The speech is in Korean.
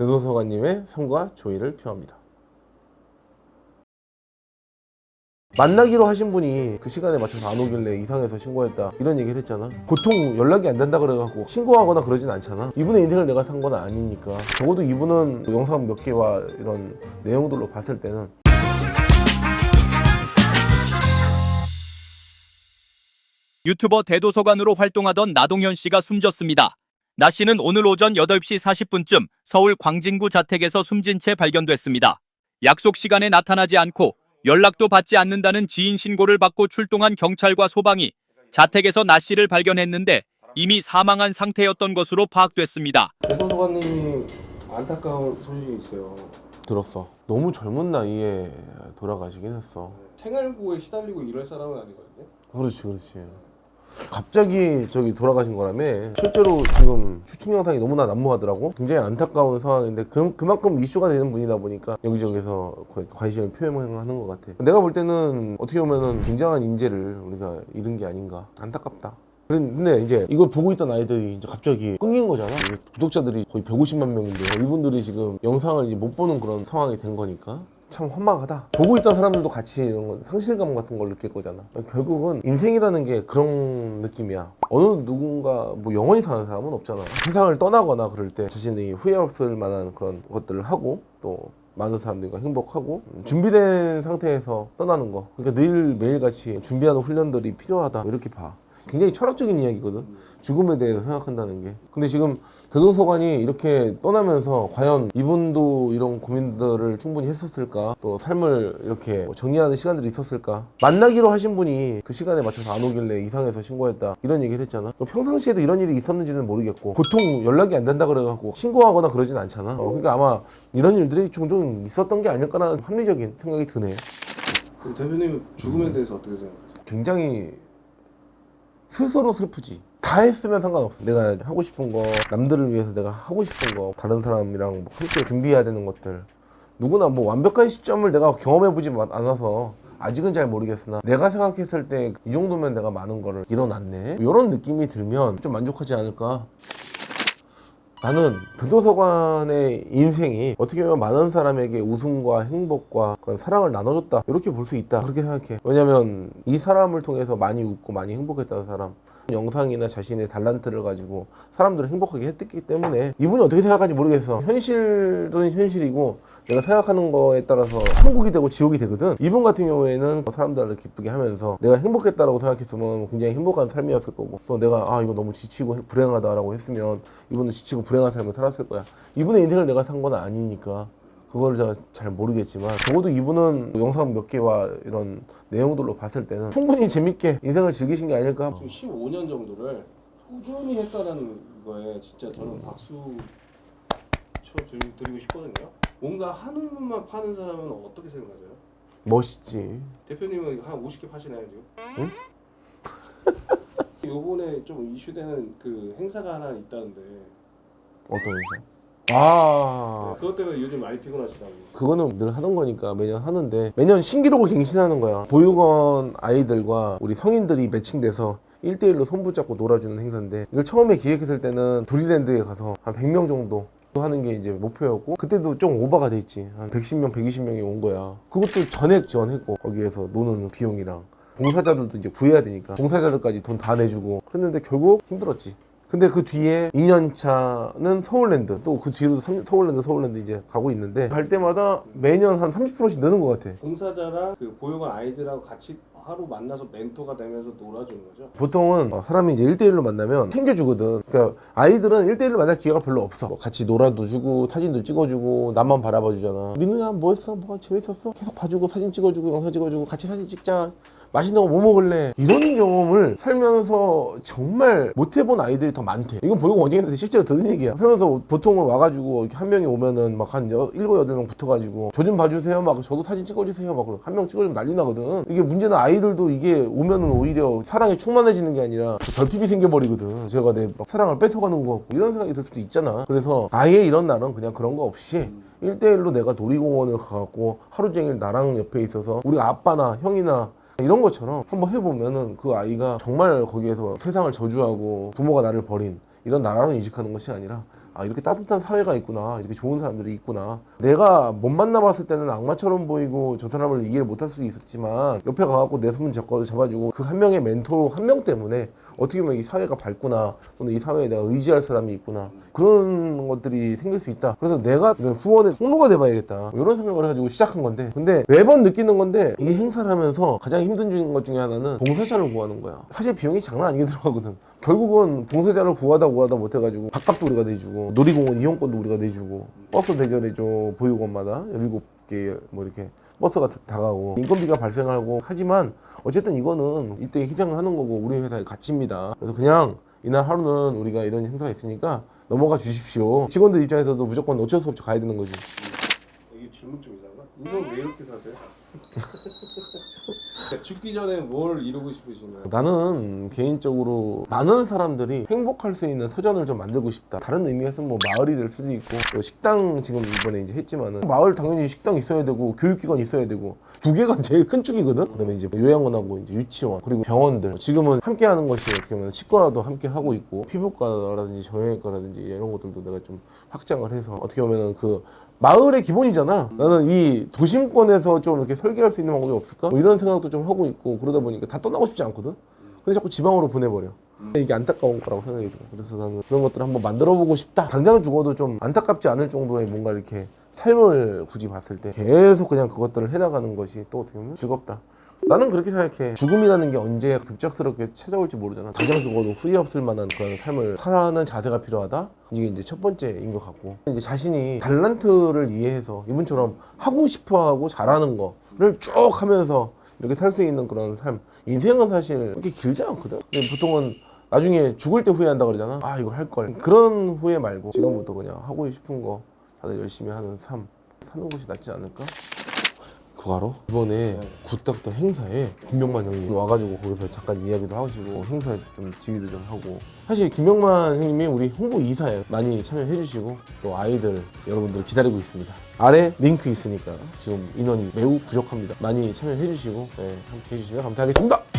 대도서관님의 성과 조의를 표합니다. 만나기로 하신 분이 그 시간에 맞춰서 안 오길래 이상해서 신고했다 이런 얘기를 했잖아. 보통 연락이 안 된다 그래갖고 신고하거나 그러진 않잖아. 이분의 인생을 내가 산 건 아니니까. 적어도 이분은 영상 몇 개와 이런 내용들로 봤을 때는 유튜버 대도서관으로 활동하던 나동현 씨가 숨졌습니다. 나 씨는 오늘 오전 8시 40분쯤 서울 광진구 자택에서 숨진 채 발견됐습니다. 약속 시간에 나타나지 않고 연락도 받지 않는다는 지인 신고를 받고 출동한 경찰과 소방이 자택에서 나 씨를 발견했는데 이미 사망한 상태였던 것으로 파악됐습니다. 대도서관님이 안타까운 소식이 있어요. 들었어. 너무 젊은 나이에 돌아가시긴 했어. 생활고에 시달리고 이럴 사람은 아니거든요. 그렇지. 갑자기 돌아가신 거라며. 실제로 지금 추측 영상이 너무나 난무하더라고. 굉장히 안타까운 상황인데 그만큼 이슈가 되는 분이다 보니까 여기저기서 관심을 표명하는 것 같아. 내가 볼 때는 어떻게 보면은 굉장한 인재를 우리가 잃은 게 아닌가. 안타깝다. 근데 이제 이걸 보고 있던 아이들이 이제 갑자기 끊긴 거잖아. 구독자들이 거의 150만 명인데 이분들이 지금 영상을 이제 못 보는 그런 상황이 된 거니까 참 허망하다. 보고 있던 사람들도 같이 이런 거 상실감 같은 걸 느낄 거잖아. 결국은 인생이라는 게 그런 느낌이야. 어느 누군가 뭐 영원히 사는 사람은 없잖아. 세상을 떠나거나 그럴 때 자신이 후회 없을 만한 그런 것들을 하고 또 많은 사람들과 행복하고 준비된 상태에서 떠나는 거. 그러니까 늘 매일같이 준비하는 훈련들이 필요하다 이렇게 봐. 굉장히 철학적인 이야기거든. 죽음에 대해서 생각한다는 게. 근데 지금 대도서관이 이렇게 떠나면서 과연 이분도 이런 고민들을 충분히 했었을까? 또 삶을 이렇게 정리하는 시간들이 있었을까? 만나기로 하신 분이 그 시간에 맞춰서 안 오길래 이상해서 신고했다 이런 얘기를 했잖아. 평상시에도 이런 일이 있었는지는 모르겠고 보통 연락이 안 된다 그래갖고 신고하거나 그러진 않잖아. 그러니까 아마 이런 일들이 종종 있었던 게 아닐까라는 합리적인 생각이 드네. 대표님 죽음에 대해서 어떻게 생각하세요? 굉장히 스스로 슬프지. 다 했으면 상관없어. 내가 하고 싶은 거, 남들을 위해서 내가 하고 싶은 거, 다른 사람이랑 뭐 함께 준비해야 되는 것들. 누구나 뭐 완벽한 시점을 내가 경험해보지 않아서 아직은 잘 모르겠으나 내가 생각했을 때 이 정도면 내가 많은 거를 이뤄놨네. 이런 느낌이 들면 좀 만족하지 않을까. 나는 대도서관의 인생이 어떻게 보면 많은 사람에게 웃음과 행복과 그런 사랑을 나눠줬다 이렇게 볼 수 있다 그렇게 생각해. 왜냐면 이 사람을 통해서 많이 웃고 많이 행복했다는 사람, 영상이나 자신의 달란트를 가지고 사람들을 행복하게 했기 때문에 이분이 어떻게 생각하는지 모르겠어. 현실은 현실이고 내가 생각하는 거에 따라서 천국이 되고 지옥이 되거든. 이분 같은 경우에는 사람들을 기쁘게 하면서 내가 행복했다라고 생각했으면 굉장히 행복한 삶이었을 거고, 또 내가 이거 너무 지치고 불행하다라고 했으면 이분은 지치고 불행한 삶을 살았을 거야. 이분의 인생을 내가 산 건 아니니까 그걸 제가 잘 모르겠지만 적어도 이분은 영상 몇 개와 이런 내용들로 봤을 때는 충분히 재밌게 인생을 즐기신 게 아닐까. 지금 15년 정도를 꾸준히 했다는 거에 진짜 저는 박수 쳐드리고 싶거든요. 뭔가 한 우물만 파는 사람은 어떻게 생각하세요? 멋있지. 대표님은 한 50개 파시나요 지금? 응? 요번에 좀 이슈되는 그 행사가 하나 있다는데 어떤 행사? 아, 그것 때문에 요즘 많이 피곤하시다고. 그거는 늘 하던 거니까 매년 하는데 매년 신기록을 갱신하는 거야. 보육원 아이들과 우리 성인들이 매칭돼서 1대1로 손 붙잡고 놀아주는 행사인데, 이걸 처음에 기획했을 때는 두리랜드에 가서 한 100명 정도 하는 게 이제 목표였고, 그때도 좀 오버가 돼 있지. 한 110명, 120명이 온 거야. 그것도 전액 지원했고, 거기에서 노는 비용이랑 봉사자들도 이제 구해야 되니까 봉사자들까지 돈 다 내주고 그랬는데 결국 힘들었지. 근데 그 뒤에 2년차는 서울랜드, 또 그 뒤로도 서울랜드 이제 가고 있는데, 갈 때마다 매년 한 30%씩 느는 것 같아. 봉사자랑 그 보육원 아이들하고 같이 하루 만나서 멘토가 되면서 놀아주는 거죠? 보통은 사람이 이제 1대1로 만나면 챙겨주거든. 그러니까 아이들은 1대1로 만날 기회가 별로 없어. 뭐 같이 놀아도 주고 사진도 찍어주고 나만 바라봐 주잖아. 민우야 뭐 했어? 뭐가 재밌었어? 계속 봐주고 사진 찍어주고 영상 찍어주고 같이 사진 찍자. 맛있는 거 뭐 먹을래? 이런 경험을 살면서 정말 못 해본 아이들이 더 많대. 이건 보육원 원장님한테 실제로 들은 얘기야. 살면서 보통은 와가지고 한 명이 오면은 막 한 7, 8명 붙어가지고 저 좀 봐주세요. 막 저도 사진 찍어주세요. 막 한 명 찍어주면 난리 나거든. 이게 문제는 아이들도 이게 오면은 오히려 사랑에 충만해지는 게 아니라 결핍이 생겨버리거든. 제가 내 막 사랑을 뺏어가는 것 같고 이런 생각이 들 수도 있잖아. 그래서 아예 이런 날은 그냥 그런 거 없이 1대1로 내가 놀이공원을 가갖고 하루 종일 나랑 옆에 있어서 우리 아빠나 형이나 이런 것처럼 한번 해보면은 그 아이가 정말 거기에서 세상을 저주하고 부모가 나를 버린 이런 나라로 인식하는 것이 아니라 아, 이렇게 따뜻한 사회가 있구나, 이렇게 좋은 사람들이 있구나. 내가 못 만나봤을 때는 악마처럼 보이고 저 사람을 이해를 못할 수도 있었지만 옆에 가갖고 내 손 잡아주고 그 한 명의 멘토 한 명 때문에 어떻게 보면 이 사회가 밝구나, 또는 이 사회에 내가 의지할 사람이 있구나, 그런 것들이 생길 수 있다. 그래서 내가 후원의 통로가 돼봐야겠다, 이런 생각을 해가지고 시작한 건데, 근데 매번 느끼는 건데, 이 행사를 하면서 가장 힘든 것 중에 하나는 봉사자를 구하는 거야. 사실 비용이 장난 아니게 들어가거든. 결국은 봉사자를 구하다 못해가지고 밥값도 우리가 내주고, 놀이공원 이용권도 우리가 내주고, 버스 대절해줘, 보육원마다 17개 뭐 이렇게 버스가 다가오고, 인건비가 발생하고 하지만 어쨌든 이거는 이때 희생을 하는 거고 우리 회사의 가치입니다. 그래서 그냥 이날 하루는 우리가 이런 행사가 있으니까 넘어가 주십시오. 직원들 입장에서도 무조건 어쩔 수 없이 가야 되는 거지. 이게 질문 좀 이상한가? 인성 왜 이렇게 사세요? 죽기 전에 뭘 이루고 싶으신가요? 나는 개인적으로 많은 사람들이 행복할 수 있는 터전을 좀 만들고 싶다. 다른 의미에서 뭐 마을이 될 수도 있고, 또 식당 지금 이번에 이제 했지만은 마을 당연히 식당 있어야 되고 교육기관 있어야 되고, 두 개가 제일 큰 축이거든. 그다음에 이제 요양원하고 이제 유치원, 그리고 병원들, 지금은 함께 하는 것이 어떻게 보면 치과도 함께 하고 있고, 피부과라든지 정형외과라든지 이런 것들도 내가 좀 확장을 해서 어떻게 보면은 그 마을의 기본이잖아. 나는 이 도심권에서 좀 이렇게 설계할 수 있는 방법이 없을까? 뭐 이런 생각도 좀 하고 있고, 그러다 보니까 다 떠나고 싶지 않거든? 근데 자꾸 지방으로 보내버려. 이게 안타까운 거라고 생각이 들어. 그래서 나는 그런 것들을 한번 만들어보고 싶다. 당장 죽어도 좀 안타깝지 않을 정도의 뭔가 이렇게 삶을 굳이 봤을 때 계속 그냥 그것들을 해나가는 것이 또 어떻게 보면 즐겁다. 나는 그렇게 생각해. 죽음이라는 게 언제 급작스럽게 찾아올지 모르잖아. 당장 죽어도 후회 없을 만한 그런 삶을 살아가는 자세가 필요하다. 이게 이제 첫 번째인 것 같고, 이제 자신이 달란트를 이해해서 이분처럼 하고 싶어하고 잘하는 거를 쭉 하면서 이렇게 살 수 있는 그런 삶. 인생은 사실 그렇게 길지 않거든. 근데 보통은 나중에 죽을 때 후회한다 그러잖아. 아, 이거 할 걸. 그런 후회 말고 지금부터 그냥 하고 싶은 거 다들 열심히 하는 삶 사는 것이 낫지 않을까? 그거 알아? 이번에 굿닥터 행사에 김명만 형님 와가지고 거기서 잠깐 이야기도 하시고 행사 좀 지휘도 좀 하고, 사실 김명만 형님이 우리 홍보 이사에 많이 참여해 주시고, 또 아이들 여러분들 기다리고 있습니다. 아래 링크 있으니까 지금 인원이 매우 부족합니다. 많이 참여해 주시고 함께 해주시면 감사하겠습니다.